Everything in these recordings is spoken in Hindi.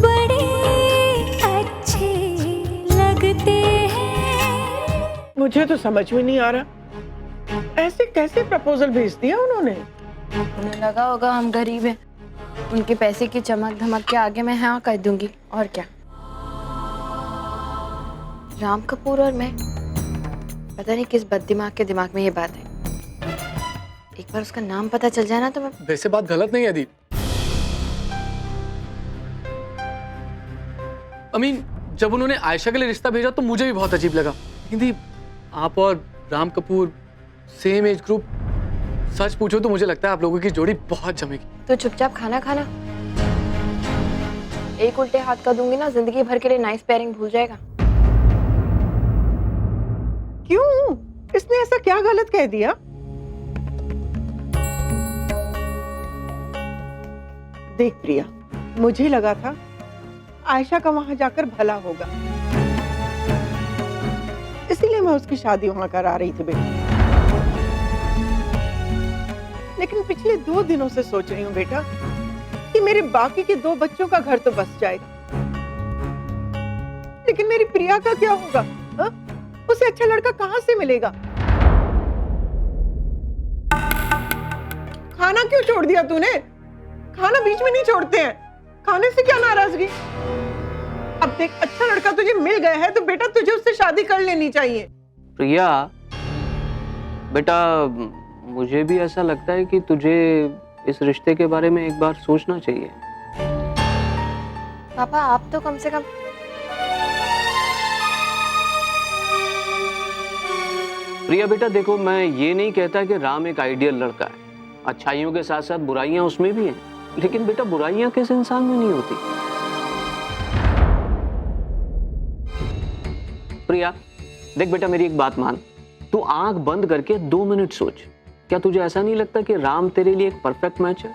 बड़े अच्छे लगते हैं। मुझे तो समझ में नहीं आ रहा, ऐसे कैसे प्रपोजल भेज दिया उन्होंने? उन्हें लगा होगा हम गरीब हैं, उनके पैसे की चमक धमक के आगे मैं हाँ कह दूंगी, और क्या। राम कपूर और मैं, पता नहीं किस बददिमाग के दिमाग में ये बात है। एक बार उसका नाम पता चल जाए ना तो मैं। वैसे बात गलत नहीं है दीप। अमीन, जब उन्होंने आयशा के लिए रिश्ता भेजा तो मुझे भी बहुत अजीब लगा। लेकिन दीप, आप और Ram Kapoor same age group, सच पूछो तो मुझे लगता है आप लोगों की जोड़ी बहुत जमेगी। तो चुपचाप खाना खाना, एक उल्टे हाथ का दूंगी ना जिंदगी भर के लिए नाइस पेयरिंग भूल जाएगा। क्यों? इसने ऐसा क्या गलत कह दिया? देख प्रिया, मुझे लगा था आयशा का वहां जाकर भला होगा, इसीलिए मैं उसकी शादी वहां करा रही थी बेटा। लेकिन पिछले 2 दिनों से सोच रही हूँ बेटा कि मेरे बाकी के 2 बच्चों का घर तो बस जाएगा, लेकिन मेरी प्रिया का क्या होगा? हा? उसे अच्छा लड़का कहां से मिलेगा? खाना क्यों छोड़ दिया तूने? खाना बीच में नहीं छोड़ते हैं, खाने से क्या नाराजगी? अब देख, अच्छा लड़का तुझे मिल गया है तो बेटा तुझे उससे शादी कर लेनी चाहिए। प्रिया बेटा, मुझे भी ऐसा लगता है कि तुझे इस रिश्ते के बारे में एक बार सोचना चाहिए। पापा आप तो कम से कम। प्रिया बेटा देखो, मैं ये नहीं कहता कि राम एक आइडियल लड़का है, अच्छाइयों के साथ साथ बुराइयां उसमें भी हैं, लेकिन बेटा बुराइयां किस इंसान में नहीं होती। प्रिया देख बेटा, मेरी एक बात मान, तू आंख बंद करके 2 मिनट सोच, क्या तुझे ऐसा नहीं लगता कि राम तेरे लिए एक परफेक्ट मैच है?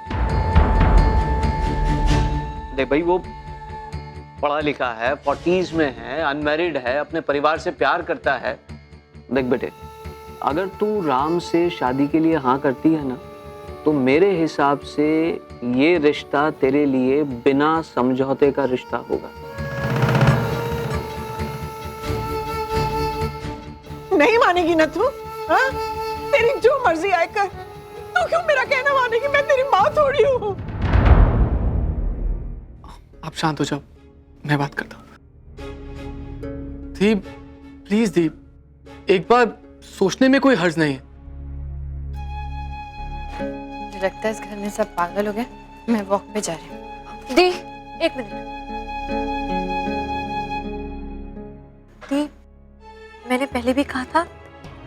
देख भाई, वो पढ़ा लिखा है, 40s में है, अनमैरिड है, अपने परिवार से प्यार करता है। देख बेटे, अगर तू राम से शादी के लिए हाँ करती है ना, तो मेरे हिसाब से ये रिश्ता तेरे लिए बिना समझौते का रिश्ता होगा। नहीं मानेगी ना तू? हाँ? तेरी जो मर्जी आए कर, तू क्यों मेरा कहना मानेगी? मैं तेरी माँ थोड़ी हूँ। आप शांत हो जाओ, मैं बात करता हूँ। दीप प्लीज दीप, एक बार सोचने में कोई हर्ज नहीं है। मुझे लगता है इस घर में सब पागल हो गए, मैं वॉक पे जा रही हूँ। दी 1 मिनट। दी, मैंने पहले भी कहा था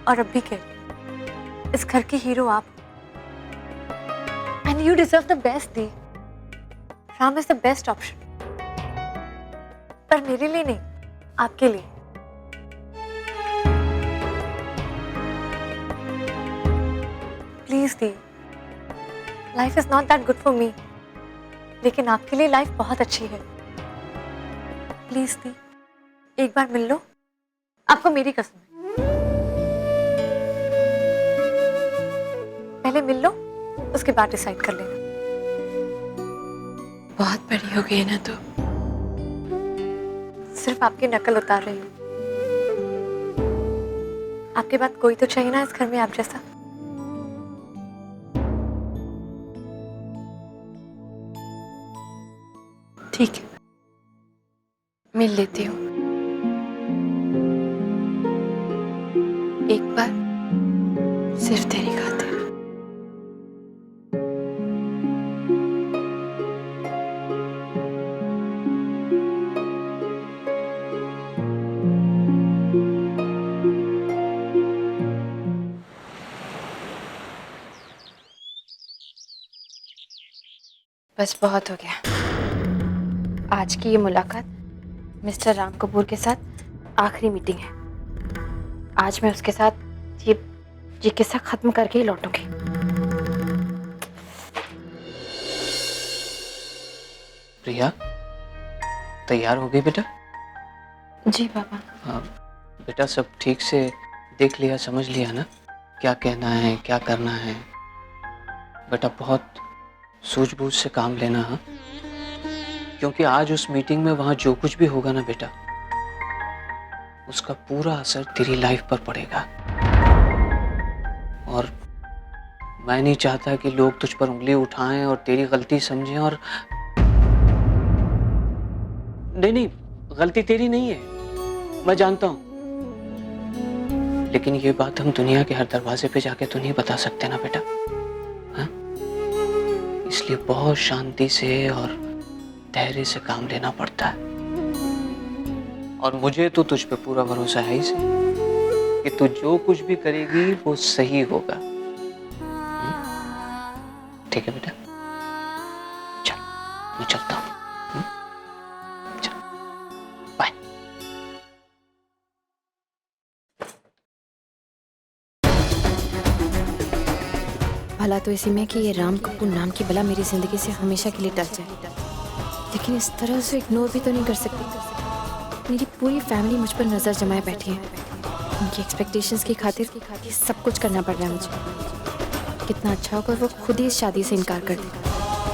और अब भी कह रही हूं, इस घर की हीरो आप, and you deserve the best. The, Ram is the best option, पर मेरे लिए नहीं, आपके लिए। Please the, life is not that good for me, लेकिन आपके लिए लाइफ बहुत अच्छी है। प्लीज दी, एक बार मिल लो, आपको मेरी कसम है। पहले मिल लो, उसके बाद डिसाइड कर लेना। बहुत बड़ी हो गई है ना, तो सिर्फ आपकी नकल उतार रही हूँ। आपके बाद कोई तो चाहिए ना इस घर में आप जैसा। ठीक है, मिल लेती हूँ एक बार, सिर्फ तेरी खातिर। बस बहुत हो गया। आज की ये मुलाकात मिस्टर राम कपूर के साथ आखिरी मीटिंग है। आज मैं उसके साथ ये किस्सा खत्म करके ही लौटूंगी। प्रिया तैयार हो गई बेटा? जी पापा। हाँ बेटा, सब ठीक से देख लिया, समझ लिया ना, क्या कहना है क्या करना है? बेटा बहुत सूझबूझ से काम लेना। हाँ क्योंकि आज उस मीटिंग में वहां जो कुछ भी होगा ना बेटा, उसका पूरा असर तेरी लाइफ पर पड़ेगा। और मैं नहीं चाहता कि लोग तुझ पर उंगली उठाएं और तेरी गलती समझें। और नहीं, गलती तेरी नहीं है, मैं जानता हूं, लेकिन ये बात हम दुनिया के हर दरवाजे पे जाके तो नहीं बता सकते ना बेटा, हाँ? इसलिए बहुत शांति से और धैर्य से काम लेना पड़ता है। और मुझे तो तुझ पे पूरा भरोसा है इसे कि तू जो कुछ भी करेगी वो सही होगा। ठीक है बेटा, चल मैं चलता हूँ। चल बाय। भला तो इसी में कि ये राम कपूर नाम की बला मेरी जिंदगी से हमेशा के लिए टल जाए, लेकिन इस तरह से इग्नोर भी तो नहीं कर सकती। मेरी पूरी फैमिली मुझ पर नजर जमाए बैठी है। उनकी एक्सपेक्टेशंस की खातिर ये सब कुछ करना पड़ रहा है मुझे। कितना अच्छा होगा वो खुद ही इस शादी से इनकार कर दे,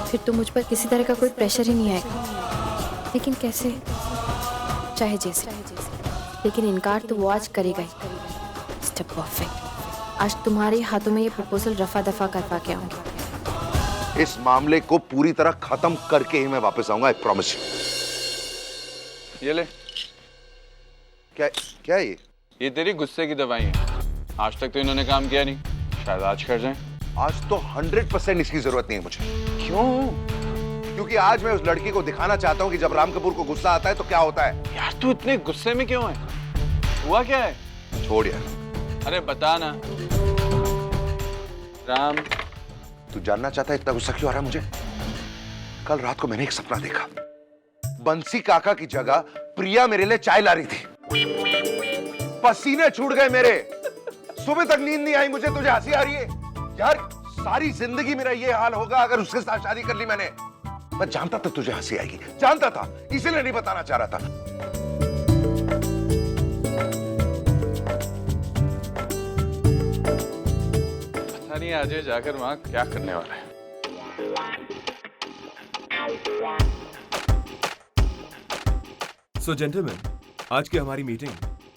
फिर तो मुझ पर किसी तरह का कोई प्रेशर ही नहीं आएगा। लेकिन कैसे, चाहे जैसे, लेकिन इनकार तो वो आज करेगा ही। Step perfect. आज तुम्हारे हाथों में ये प्रपोजल रफा दफा करवा के आऊंगी। इस मामले को पूरी तरह खत्म करके ही मैं वापस आऊंगा, आई प्रॉमिस। ये ले। क्या क्या है ये तेरी गुस्से की दवाई है। आज तक तो इन्होंने काम किया नहीं, शायद आज कर जाएं। आज तो 100% इसकी जरूरत नहीं है मुझे। क्यों? क्योंकि आज मैं उस लड़की को दिखाना चाहता हूँ कि जब राम कपूर को गुस्सा आता है तो क्या होता है। यार तू इतने गुस्से में क्यों है? हुआ क्या है? छोड़ यार, अरे बता ना। राम, तू जानना चाहता है इतना गुस्सा क्यों आ रहा है मुझे? कल रात को मैंने एक सपना देखा। बंसी काका की जगह प्रिया मेरे लिए चाय ला रही थी। पसीने छूट गए मेरे, सुबह तक नींद नहीं आई मुझे। तुझे हंसी आ रही है यार? सारी जिंदगी मेरा ये हाल होगा अगर उसके साथ शादी कर ली मैंने। मैं जानता था तुझे हंसी आएगी, जानता था, इसीलिए नहीं बताना चाह रहा था। पता नहीं आज ये जाकर वहां क्या करने वाला है। सो जेंटलमैन, आज की हमारी मीटिंग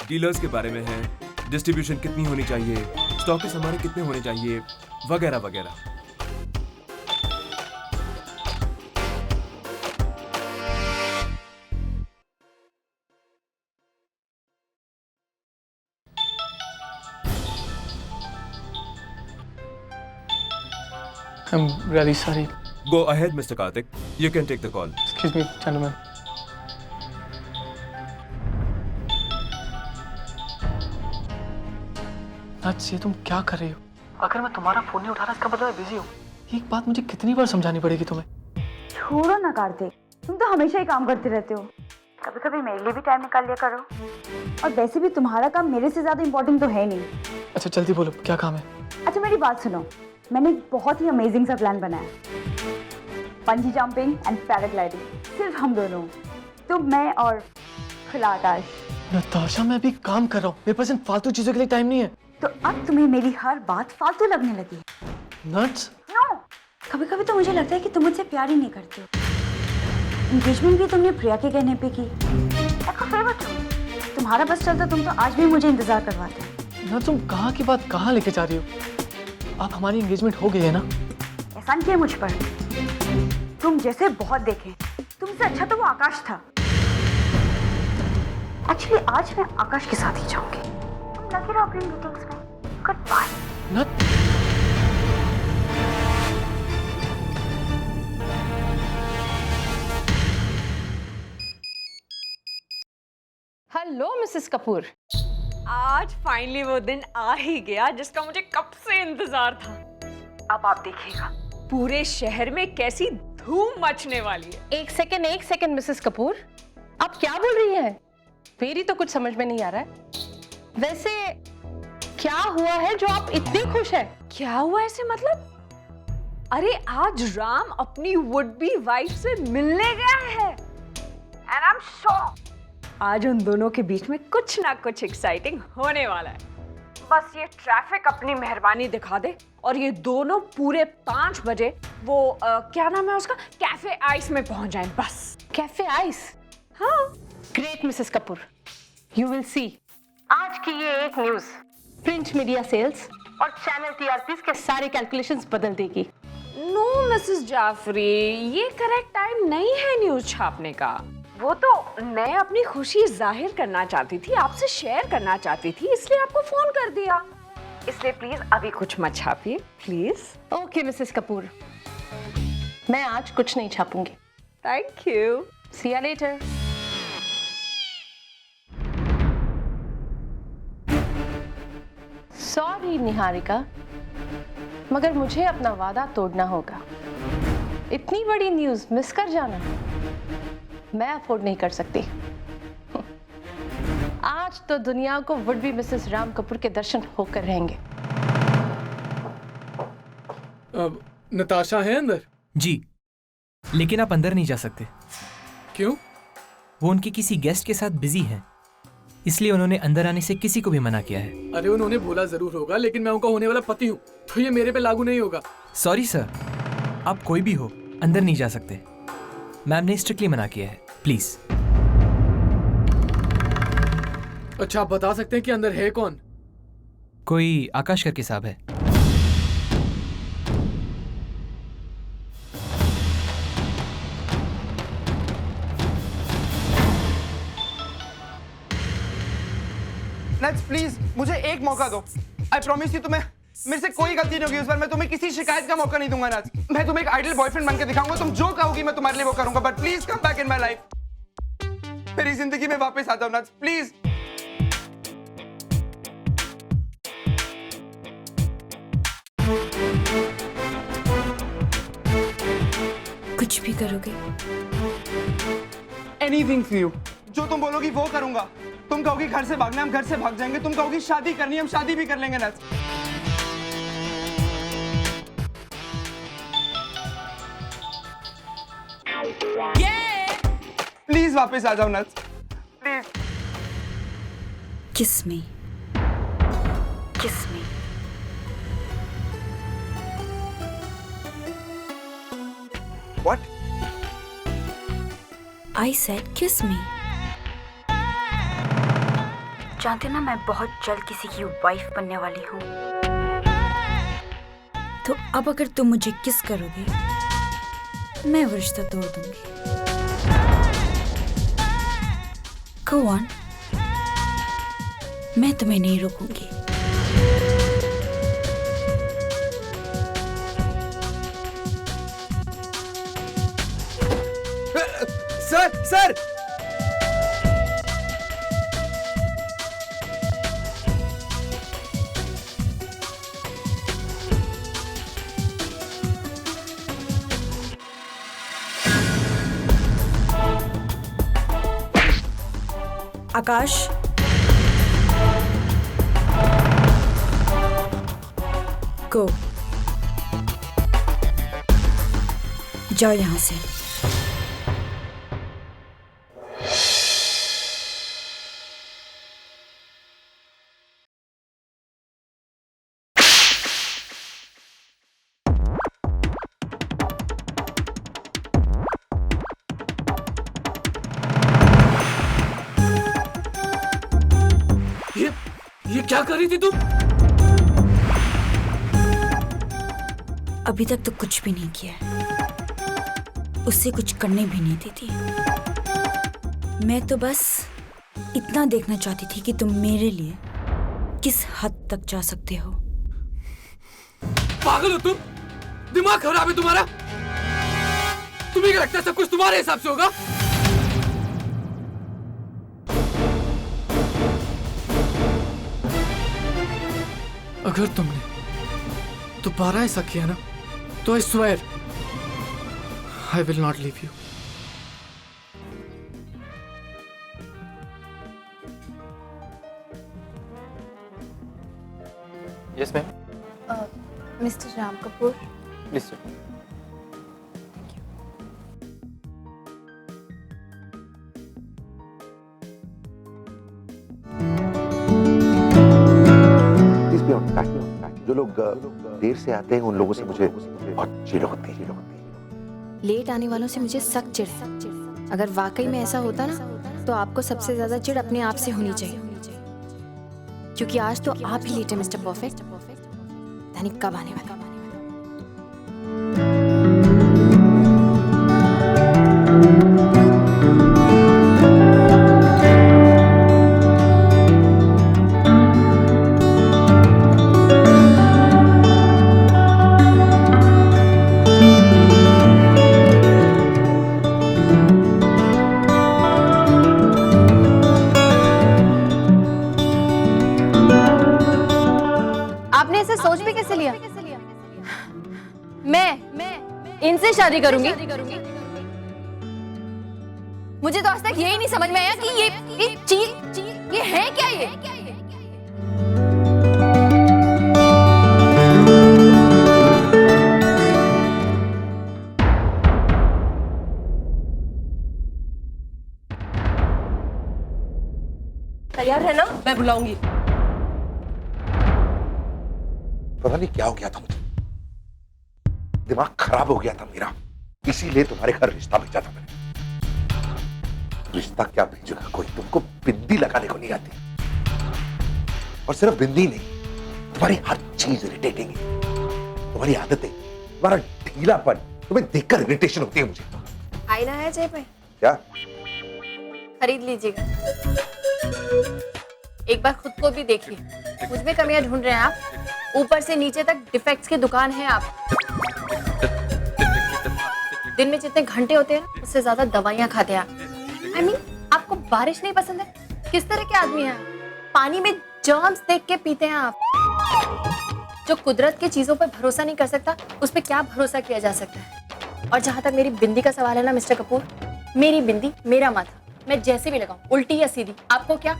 डीलर्स के बारे में है। डिस्ट्रीब्यूशन कितनी होनी चाहिए, स्टॉकिस्ट हमारे कितने होने चाहिए, वगैरह वगैरह। I'm really sorry. Go ahead, Mr. Karthik. You can take the call. Excuse me, gentlemen. आज ये तुम क्या कर रही हो? अगर मैं तुम्हारा फोन नहीं उठा रहा इसका मतलब मैं बिजी हूँ। एक बात मुझे कितनी बार समझानी पड़ेगी तुम्हें? छोड़ो ना कार्तिक, तुम तो हमेशा ही काम करते रहते हो। कभी कभी मेरे लिए भी टाइम निकाल लिया करो। और वैसे भी तुम्हारा काम मेरे से ज्यादा इम्पोर्टेंट तो है नहीं। अच्छा जल्दी बोलो, क्या काम है? अच्छा मेरी बात सुनो, मैंने एक बहुत ही अमेजिंग सा प्लान बनाया। बंजी जंपिंग एंड पैराग्लाइडिंग, सिर्फ हम दोनों, तुम, मैं और खुला आकाश। नताशा, मैं अभी काम कर रहा हूँ, मेरे पास इन फालतू चीजों के लिए टाइम नहीं है। तो अब तुम्हें मेरी हर बात फालतू लगने लगी है? नट्स? नो, कभी कभी तो मुझे लगता है कि तुम मुझसे प्यार ही नहीं करते हो। एंगेजमेंट भी तुमने प्रिया के कहने पे की। देखो फेवरेट हो, तुम्हारा बस चलता तुम तो आज भी मुझे इंतजार करवाते। ना तुम कहाँ की बात कहाँ लेके जा रही हो? अब हमारी एंगेजमेंट हो गई है ना? एहसान किया मुझ पर। तुम जैसे बहुत देखे, तुमसे अच्छा तो वो आकाश था। एक्चुअली आज मैं आकाश के साथ ही जाऊंगी। तुम लगे रहो अपनी मीटिंग्स में। Good bye. नट हेलो मिसेस कपूर। आज फाइनली वो दिन आ ही गया जिसका मुझे कब से इंतजार था। अब आप देखिएगा पूरे शहर में कैसी धूम मचने वाली है। एक सेकंड मिसेस कपूर, आप क्या बोल रही हैं? मेरी तो कुछ समझ में नहीं आ रहा है। वैसे क्या हुआ है जो आप इतनी खुश हैं? क्या हुआ ऐसे मतलब? अरे आज राम अपनी वुड बी वाइफ से मिलने गया है एंड आई एम श्योर आज उन दोनों के बीच में कुछ ना कुछ एक्साइटिंग होने वाला है। बस ये ट्रैफिक अपनी मेहरबानी दिखा दे और ये दोनों पूरे 5 बजे वो क्या नाम है उसका, कैफे आइस में पहुंच जाएं बस। Cafe ice? हाँ। Great Mrs Kapoor, you will see आज की ये एक न्यूज प्रिंट मीडिया सेल्स और चैनल टीआरपीस के सारे कैलकुलेशंस बदल देगी। नो मिसेस जाफरी, ये करेक्ट टाइम नहीं है न्यूज छापने का। वो तो मैं अपनी खुशी जाहिर करना चाहती थी, आपसे शेयर करना चाहती थी, इसलिए आपको फोन कर दिया। इसलिए प्लीज अभी कुछ मत छापिए प्लीज। ओके मिसेस कपूर, मैं आज कुछ नहीं छापूंगी। Thank you. See you later. Sorry Niharika, मगर मुझे अपना वादा तोड़ना होगा। इतनी बड़ी न्यूज मिस कर जाना मैं अफोर्ड नहीं कर सकती। आज तो दुनिया को would be Mrs Ram Kapoor के दर्शन होकर रहेंगे। अब नताशा है अंदर? जी, लेकिन आप अंदर नहीं जा सकते। क्यों? वो उनके किसी गेस्ट के साथ बिजी हैं, इसलिए उन्होंने अंदर आने से किसी को भी मना किया है। अरे उन्होंने बोला जरूर होगा, लेकिन मैं उनका होने वाला पति हूँ, तो ये मेरे पे लागू नहीं होगा। सॉरी सर, आप कोई भी हो अंदर नहीं जा सकते। मैम ने स्ट्रिक्टली मना किया है, प्लीज। अच्छा, आप बता सकते हैं कि अंदर है कौन? कोई आकाश करके साहब है। प्लीज मुझे एक मौका दो। आई प्रॉमिस यू, तुम्हें मेरे से कोई गलती नहीं होगी इस बार। मैं तुम्हें किसी शिकायत का मौका नहीं दूंगा नाज। मैं तुम्हें एक आइडियल बॉयफ्रेंड बनकर दिखाऊंगा। तुम जो कहोगी मैं तुम्हारे लिए वो करूंगा, but please come back in my life. मेरी जिंदगी में वापस आ जाओ नाज, प्लीज। कुछ भी करोगे? Anything for you. जो तुम बोलोगी वो करूंगा। तुम कहोगी घर से भागना, हम घर से भाग जाएंगे। तुम कहोगी शादी करनी, हम शादी भी कर लेंगे नाज। प्लीज वापस आ जाओ नाज, प्लीज। किस में? किस में? What? I said kiss me. जानते ना, मैं बहुत जल्द किसी की वाइफ बनने वाली हूँ। तो अब अगर तुम मुझे किस करोगे, मैं वो रिश्ता तोड़ दूंगी। Go on. मैं तुम्हें नहीं रोकूंगी। Sir, sir! आकाश, गो। जाओ यहां से। ये क्या कर रही थी तुम? अभी तक तो कुछ भी नहीं किया है। उससे कुछ करने भी नहीं दी थी। मैं तो बस इतना देखना चाहती थी कि तुम मेरे लिए किस हद तक जा सकते हो। पागल हो तुम? दिमाग खराब है तुम्हारा? तुम्हें क्या लगता है सब कुछ तुम्हारे हिसाब से होगा? अगर तुमने दोबारा ऐसा किया ना, तो I swear I will not leave you. Yes ma'am. Mister Ram Kapoor, please sir. जो लोग देर से आते हैं उन लोगों से मुझे बहुत चिढ़ होती है। लेट आने वालों से मुझे सख्त चिढ़ है। अगर वाकई में ऐसा होता ना तो आपको सबसे ज्यादा चिढ़ अपने आप से होनी चाहिए, क्योंकि आज तो आप ही लेट है मिस्टर परफेक्ट। यानी कब आने वाला? आपने इसे सोच भी कैसे लिया? मैं इनसे शादी करूंगी? मुझे तो आज तक यही नहीं समझ में आया कि ये चीज ये है क्या ये? तैयार है ना? मैं बुलाऊंगी। पता नहीं क्या हो गया था मुझे, दिमाग खराब हो गया था मेरा, इसीलिए तुम्हारे घर रिश्ता भेजा था मैंने। रिश्ता क्या भेजेगा कोई, तुमको बिंदी लगाने को नहीं आती, और सिर्फ बिंदी नहीं, तुम्हारी हर चीज इरिटेटिंग है। तुम्हारी आदतें, तुम्हारा ढीलापन, तुम्हें देखकर इरिटेशन होती है मुझे। आईना है जेब में? क्या? खरीद लीजिएगा, एक बार खुद को भी देखिए। मुझमें कमियां ढूंढ रहे हैं आप, ऊपर से नीचे तक डिफेक्ट्स की दुकान है आप। दिन में जितने घंटे होते हैं उससे ज्यादा दवाइयां खाते हैं आप। I mean, आपको बारिश नहीं पसंद है? किस तरह के आदमी हैं? पानी में जर्म्स देख के पीते हैं आप। जो कुदरत की चीजों पर भरोसा नहीं कर सकता, उस पर क्या भरोसा किया जा सकता है? और जहां तक मेरी बिंदी का सवाल है ना मिस्टर कपूर, मेरी बिंदी मेरा माथा, मैं जैसे भी लगाऊं, उल्टी या सीधी, आपको क्या?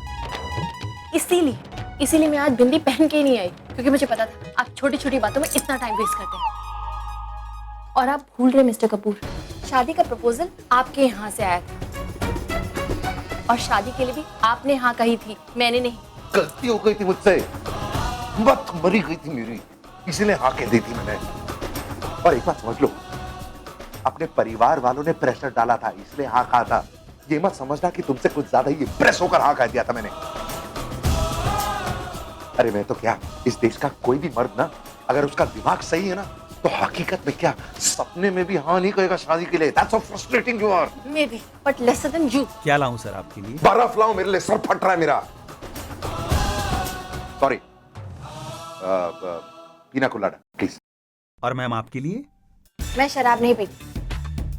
इसीलिए मैं आज बिंदी पहन के ही नहीं आई, क्योंकि मुझे पता था आप छोटी छोटी बातों में इतना टाइम वेस्ट करते हैं। और आप भूल रहे मिस्टर कपूर, शादी का प्रपोजल आपके यहाँ से आया था, और शादी के लिए भी आपने हाँ कही थी, मैंने नहीं। गलती हो गई थी मुझसे, मत मरी गई थी मेरी, इसलिए हाँ कह दी थी मैंने। और एक बात समझ लो, अपने परिवार वालों ने प्रेशर डाला था इसलिए हाँ कहा था। ये मत समझना कि तुमसे कुछ ज्यादा ही प्रेस होकर हाँ कह दिया था मैंने। अरे मैं तो क्या, इस देश का कोई भी मर्द ना, अगर उसका दिमाग सही है ना, तो हकीकत में क्या सपने में भी हाँ नहीं कहेगा शादी के लिए। That's how frustrating you are. Maybe, but lesser than you. क्या लाऊं सर आपके लिए? बर्फ लाऊं मेरे लिए, सर फट रहा है मेरा। सॉरी, पीना कोलाडा प्लीज। और मैम आपके लिए? मैं शराब नहीं पीती,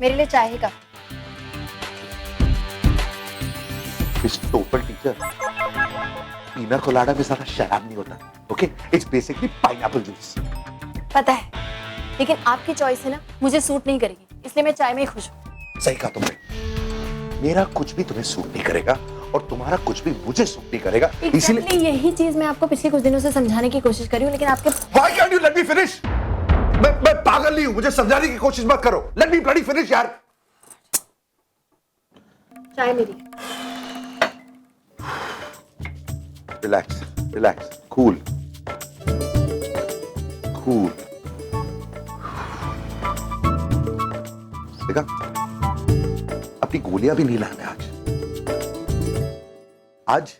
मेरे लिए चाय ही का। This total teacher. पीना कोलाडा में ज्यादा शराब नहीं होता, okay? It's basically pineapple juice. पता है, लेकिन आपकी चॉइस है ना, मुझे सूट नहीं करेगी, इसलिए मैं चाय में ही खुश हूँ। सही कहा तुमने, मेरा कुछ भी तुम्हें सूट नहीं करेगा और तुम्हारा कुछ भी मुझे सूट नहीं करेगा, इसीलिए यही चीज मैं आपको पिछले कुछ दिनों से समझाने की कोशिश कर रही हूँ, लेकिन आपके Why can't you let me finish? मैं पागल नहीं हूँ, मुझे समझाने की कोशिश मत करो। Let me bloody finish यार। चाय मेरी। Relax, relax, cool, cool. देखा, अपनी गोलियां भी नहीं लाना आज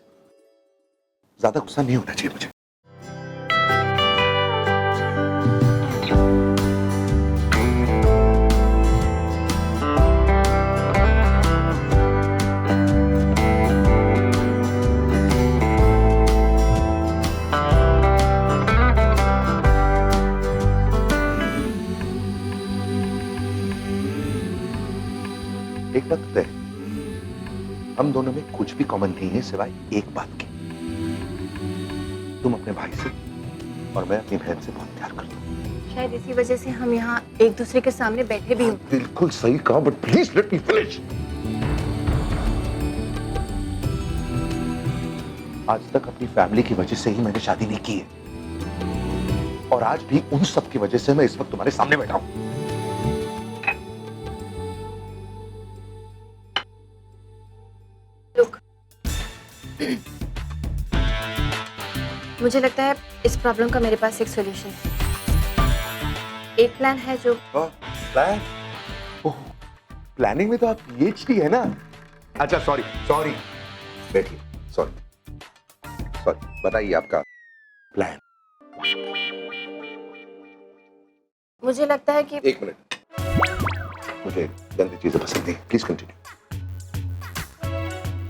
ज्यादा गुस्सा नहीं होना चाहिए मुझे। एक बात तय, हम दोनों में कुछ भी कॉमन नहीं है सिवाय एक बात के। तुम अपने भाई से और मैं अपनी बहन से बहुत प्यार करता हूँ। शायद इसी वजह से हम यहाँ एक दूसरे के सामने बैठे भी हो। बिल्कुल सही कहा, but please let me finish. आज तक अपनी फैमिली की वजह से ही मैंने शादी नहीं की है, और आज भी उन सब की वजह से मैं इस वक्त तुम्हारे सामने बैठा हूं। मुझे लगता है इस प्रॉब्लम का मेरे पास एक सॉल्यूशन है। एक प्लान है जो प्लान? ओह, प्लानिंग में तो आप PhD है ना। अच्छा सॉरी सॉरी, बैठिए, सॉरी सॉरी, बताइए आपका प्लान। मुझे लगता है कि एक मिनट, मुझे गंदी चीजें पसंद नहीं, प्लीज कंटिन्यू।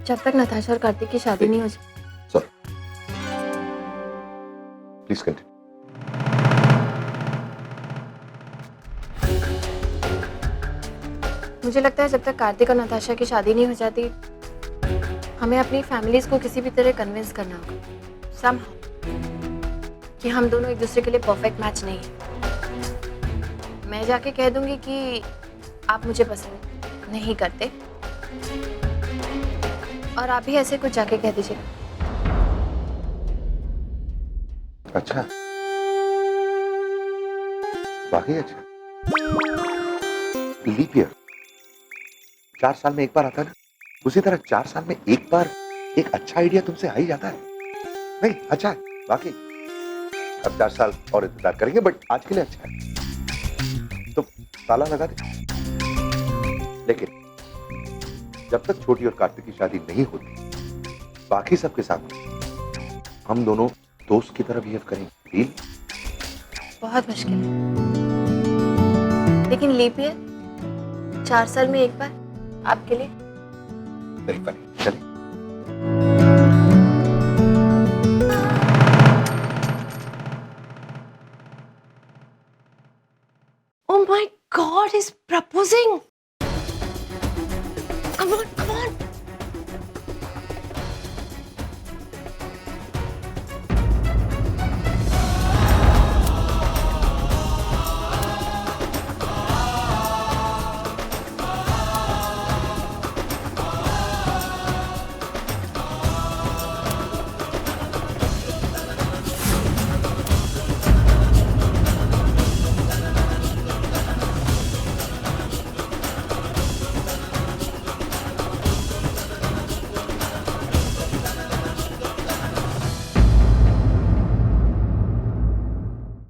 जब तक नताशा और कार्तिक की शादी नहीं हो जाए। Sorry, please continue. मुझे लगता है जब तक कार्तिक और नताशा की शादी नहीं हो जाती, हमें अपनी फैमिलीज को किसी भी तरह कन्विंस करना होगा somehow कि हम दोनों एक दूसरे के लिए परफेक्ट मैच नहीं है। मैं जाके कह दूंगी कि आप मुझे पसंद नहीं करते, और आप भी ऐसे कुछ जाके कह दीजिएगा। अच्छा, वाकई अच्छा। लीप ईयर 4 साल में एक बार आता है ना, उसी तरह 4 साल में एक बार एक अच्छा आइडिया तुमसे आ ही जाता है। नहीं अच्छा है वाकई। अब 4 साल और इंतजार करेंगे, बट आज के लिए अच्छा है। तो ताला लगा दे, लेकिन जब तक छोटी और कार्तिक की शादी नहीं होती, बाकी सबके सामने हम दोनों दोस्त की तरह बिहेव करेंगे। डील? बहुत मुश्किल है, लेकिन लीप ईयर 4 साल में एक बार आपके लिए। वेरी फनी, चलिए। Oh my God, he's proposing. Come on.